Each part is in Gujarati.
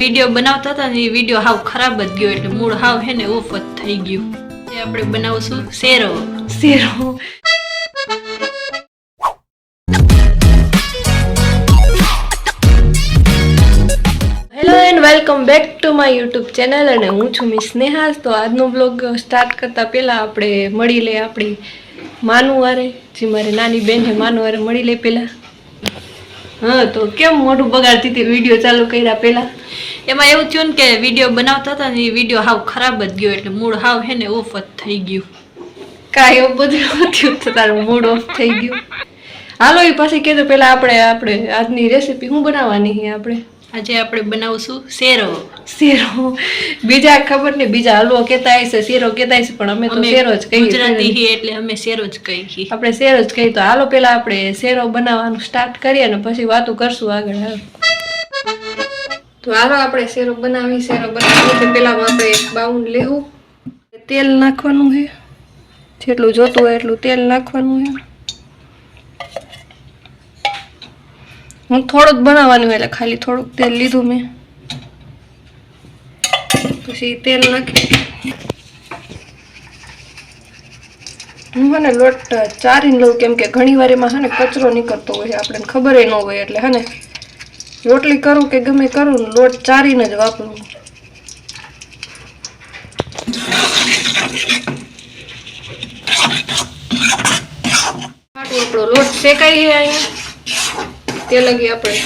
વિડિયો બનાવતા હતા ને એ વિડિયો હાવ ખરાબ જ ગયો એટલે મૂળ હાવ હે ને ઓફ જ થઈ ગયું. એ આપણે બનાવશું શેરો. Hello and welcome back to my YouTube channel અને હું છું મિસ સ્નેહા. તો આજનો બ્લોગ સ્ટાર્ટ કરતા પહેલા આપણે મળી લે આપણી માનુવારે, જે મારી નાની બેન છે માનુવારે મળી લે પહેલા. હા, તો કેમ મોઢું બગાડતી હતી વિડીયો ચાલુ કર્યા પહેલા? એમાં એવું થયું ને કે વિડીયો બનાવતા હતા ને એ વિડીયો હાવ ખરાબ જ ગયો એટલે મૂળ હાવ હે ને ઓફ જ થઈ ગયું. કાંઈ એવું બધું થયું તો તારું મૂડ ઓફ થઈ ગયું. હાલો એ પાછી કીધું પહેલા આપણે આજની રેસીપી શું બનાવવાની છે? આજે આપણે બનાવશું શેરો. બીજા ખબર નહીં, બીજા હલવો કહેતા હશે, શેરો કહેતા હશે, પણ અમે તો શેરો જ કહીએ. ગુજરાતી હી એટલે અમે શેરો જ કહીએ. આપણે શેરો જ કહીએ. તો હાલો પેલા આપણે શેરો બનાવવાનું સ્ટાર્ટ કરીએ અને પછી વાતો કરશું આગળ. તો હાલો આપણે શેરો બનાવીએ. પેલા આપણે એક બાઉલ લેવું, તેલ નાખવાનું છે, જેટલું જોતું હોય એટલું તેલ નાખવાનું છે. હું થોડુંક બનાવવાનું એટલે ખાલી થોડુંક તેલ લીધું મેં. પછી તેલ નાખી હું હે ને લોટ ચારીને લઉં, કેમ કે ઘણી વાર એમાં હે ને કચરો નીકળતો હોય, આપણને ખબર ન હોય. એટલે હે ને રોટલી કરું કે ગમે કરું, લોટ ચારીને જ વાપરું. આપણો લોટ શેકાઈ છે અહીંયા. તે લગી આપણે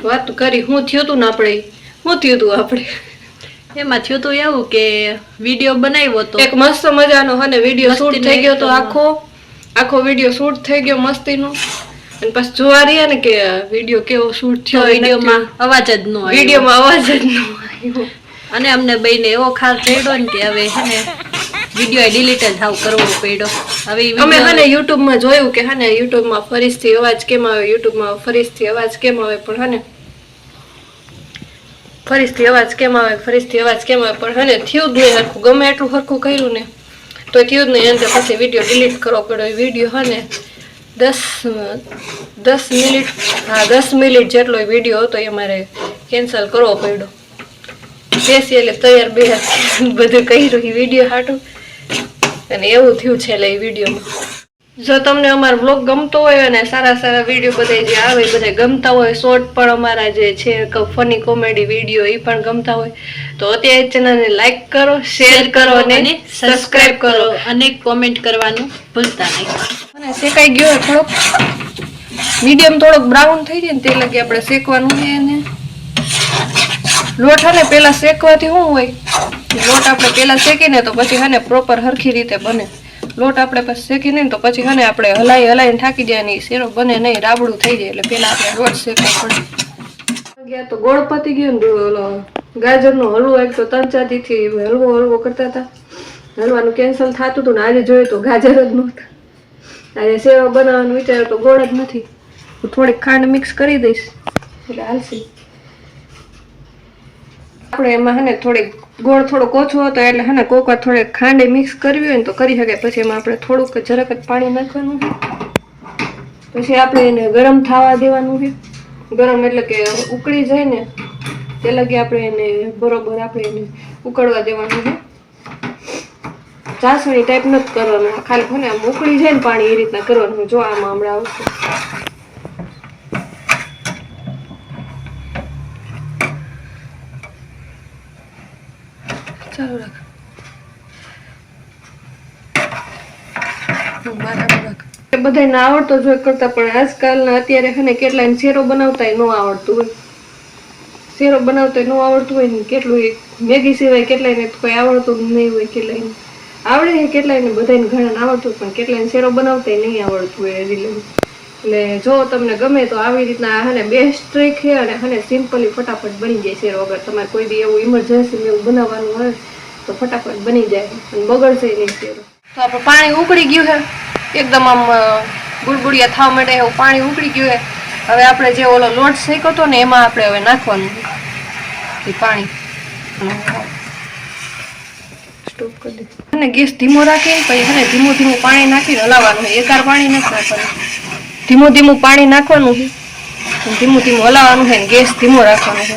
વાત કરી શું થયું હતું આપણે એમાં થયું હતું એવું કે વિડીયો બનાવ્યો તો એક મસ્ત મજાનો હને વિડીયો શૂટ થઈ ગયો તો, આખો વિડીયો શૂટ થઈ ગયો મસ્તીનો. અને પછી જોવા રહ્યા ને કે વિડીયો કેવો શૂટ થયો, વિડીયોમાં અવાજ જ ન આવ્યો. અને અમને બેને એવો ખાર ચડ્યો ને કે હવે હે ને વિડીયો ડિલીટ જ હાવ કરવો પડ્યો. હવે અમે હને યુટ્યુબ માં જોયું કે હને યુટ્યુબ માં ફરીથી અવાજ કેમ આવે, ફરીથી અવાજ કેમ આવે, પણ હને ફરીથી અવાજ કેમ આવે પણ હને થયું જ નહીં હરખું. ગમે એટલું હરખું કર્યું ને તો થયું જ નહીં. એને પછી વિડીયો ડિલીટ કરવો પડ્યો. વિડીયો હને 10 મિનિટ જેટલો વિડીયો હતો એ મારે કેન્સલ કરવો પડ્યો. બેસી એટલે તૈયાર બે બધું કર્યું વિડીયો હાટું, અને એવું થયું છે એટલે એ વિડીયોમાં. જો તમને અમારો બ્લોગ ગમતો હોય અને સારા વિડીયો બધા જે આવે બધા ગમતા હોય, શોર્ટ પણ અમારા જે છે ફની કોમેડી વિડીયો એ પણ ગમતા હોય, તો અત્યારે ચેનલને લાઈક કરો, શેર કરો અને સબસ્ક્રાઇબ કરો અને કોમેન્ટ કરવાનું ભૂલતા નહીં. અને શેકાઈ ગયો થોડોક મીડિયમ, થોડોક બ્રાઉન થઈ જાય ને તે લગી આપણે શેકવાનું છે. એને લોટ હે ને પેલા શેકવાથી શું હોય, લોટ આપણે પેલા શેકીને તો પછી હે ને પ્રોપર હરખી રીતે બને. લોટ આપણે પછી શેકીને તો પછી હે ને આપણે હલાઈને થાકી જાય ને શેરો બને નહીં, રાબડું થઈ જાય. એટલે પેલા આપણે લોટ શેકવો પડે. તો ગોળ પતી ગયો ને, ઓલો ગાજરનો હલવો એક તો 3-4 દીથી હલવો કરતા હતા, હલવાનું કેન્સલ થતું હતું ને આજે જોયું તો ગાજર જ નહોતા. આજે શેરો બનાવવાનું વિચાર્યો તો ગોળ જ નથી. હું થોડીક ખાંડ મિક્સ કરી દઈશ એટલે હાલશે. આપણે એમાં હે ને થોડીક ગોળ થોડોક ઓછો હતો એટલે હે ને કોક વાર થોડીક ખાંડ મિક્સ કરવી હોય ને તો કરી શકે. પછી એમાં આપણે થોડુંક જરાક જ પાણી નાખવાનું છે. પછી આપણે એને ગરમ થવા દેવાનું છે. ગરમ એટલે કે ઉકળી જાય ને તે લગી આપણે એને બરોબર આપણે એને ઉકળવા દેવાનું છે. ચાસણી ટાઈપ નથી કરવાનું, ખાલી છે ને આમ ઉકળી જાય ને પાણી એ રીતના કરવાનું. જો આમાં હમણાં આવશે. ચાલો રાખ, બરાબર રાખ. બધાને આવડતો જ હોય કરતા, પણ આજકાલના અત્યારે છે ને કેટલાય શેરો બનાવતા ન આવડતું હોય. શેરો બનાવતા ન આવડતું હોય ને કેટલું મેગી સિવાય કેટલાયને કોઈ આવડતું નહીં હોય. કેટલાયને આવડે છે, કેટલાયને બધાને ઘણાને આવડતું, પણ કેટલાયને શેરો બનાવતા નહીં આવડતું હોય હજી લગી. એટલે જો તમને ગમે તો આવી રીતના હે ને બેસ્ટ ટ્રીક છે અને હે સિમ્પલી ફટાફટ બની જાય શેરો. અગર તમારે કોઈ બી એવું ઇમરજન્સી એવું બનાવવાનું હોય તો ફટાફટ બની જાય અને બગડશે નહીં શેરો. તો આપણે પાણી ઉકળી ગયું છે એકદમ, આમ ગુડગુડિયા થવા માટે એવું પાણી ઉકળી ગયું છે. હવે આપણે જે ઓલો લોટ શેક્યો હતો ને એમાં આપણે હવે નાખવાનું એ પાણી. સ્ટોપ કરી દે અને ગેસ ધીમો રાખી પછી છે ને ધીમું પાણી નાખીને હલાવવાનું છે. એકાર પાણી નથી નાખવાનું, ધીમું પાણી નાખવાનું છે. ધીમું ધીમું હલાવવાનું છે ને ગેસ ધીમો રાખવાનો છે.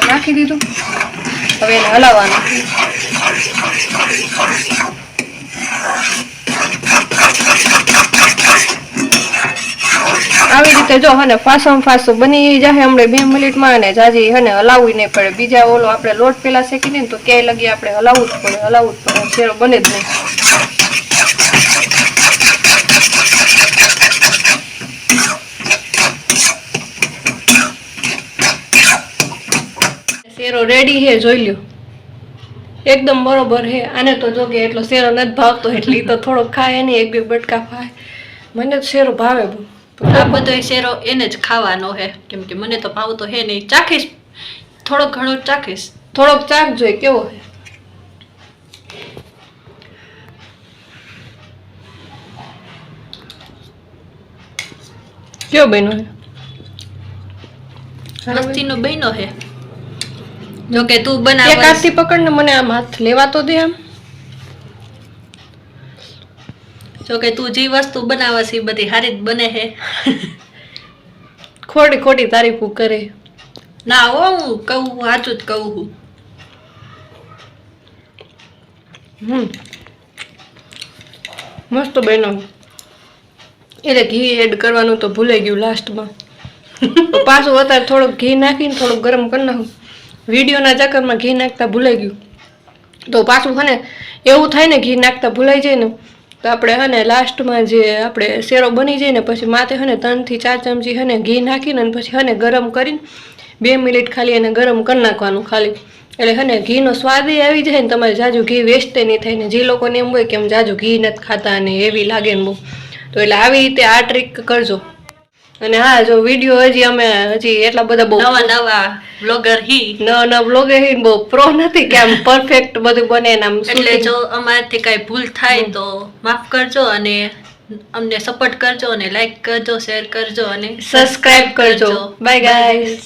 નાખી દીધું. હવે એને હલાવવાનું. આવી રીતે જો હને ફાસમ ફાસો બની જાય હમણાં 2 મિનિટમાં, અને જાજી હને હલાવવી નહીં પડે. બીજા ઓલો આપણે લોટ પેલા શેકી ને તો ક્યાંય લગી આપણે હલાવવું જ પડે. શેરો બને જ નહીં. શેરો રેડી છે, જોઈ લ્યો. એકદમ બરોબર છે. આને તો જો કે એટલો શેરો નથી ભાવતો એટલે તો થોડોક ખાય નહીં, 1-2 બટકા ખાય. મને તો શેરો ભાવે બહુ. આ બધો શેરો એને જ ખાવાનો હે, કેમ કે મને તો ભાવતો હે નહીં. ચાખીશ, થોડોક ઘણો ચાખીશ. થોડોક ચાખ જોઈ કેવો છે. કેવો બન્યો છે? મસ્તીનો બન્યો હે. જો કે તું એક બનાવ, હાથથી પકડ ને મને આમ હાથ લેવા તો દે. આમ જો કે તું જે વસ્તુ બનાવસ એ બધી સારી જ બને હે. ખોટી ખોટી તારીફો કરે. ના હો, હું કહું સાચું જ કહું છું. મસ્ત બન્યો. એટલે ઘી એડ કરવાનું તો ભૂલાઈ ગયું લાસ્ટમાં. તો પાછું અત્યારે થોડુંક ઘી નાખીને થોડુંક ગરમ કરી નાખું. વિડીયોના ચક્કરમાં ઘી નાખતા ભૂલાઈ ગયું. તો પાછું હને એવું થાય ને ઘી નાખતા ભૂલાઈ જાય ને તો આપણે હને લાસ્ટમાં જે આપણે શેરો બની જાય ને પછી માથે હને 3 થી 4 ચમચી હને ઘી નાખીને અને પછી હને ગરમ કરીને 2 મિનિટ ખાલી એને ગરમ કરી નાખવાનું ખાલી. એટલે હને ઘીનો સ્વાદ આવી જાય ને, તમારે જાજુ ઘી વેસ્ટ નહીં થાય ને. જે લોકોને એમ હોય કે એમ જાજુ ઘી નથી ખાતા ને એવી લાગે ને બહુ, તો એટલે આવી રીતે આ ટ્રીક કરજો. અને હા, જો વિડીયો હજી એટલા બધા બહુ નવા બ્લોગર નવા બ્લોગર હી બહુ પ્રો નથી કે આમ પરફેક્ટ બધું બને ને આમ. એટલે જો અમારાથી કઈ ભૂલ થાય તો માફ કરજો, અને અમને સપોર્ટ કરજો, અને લાઈક કરજો, શેર કરજો, અને સબસ્ક્રાઇબ કરજો. Bye guys.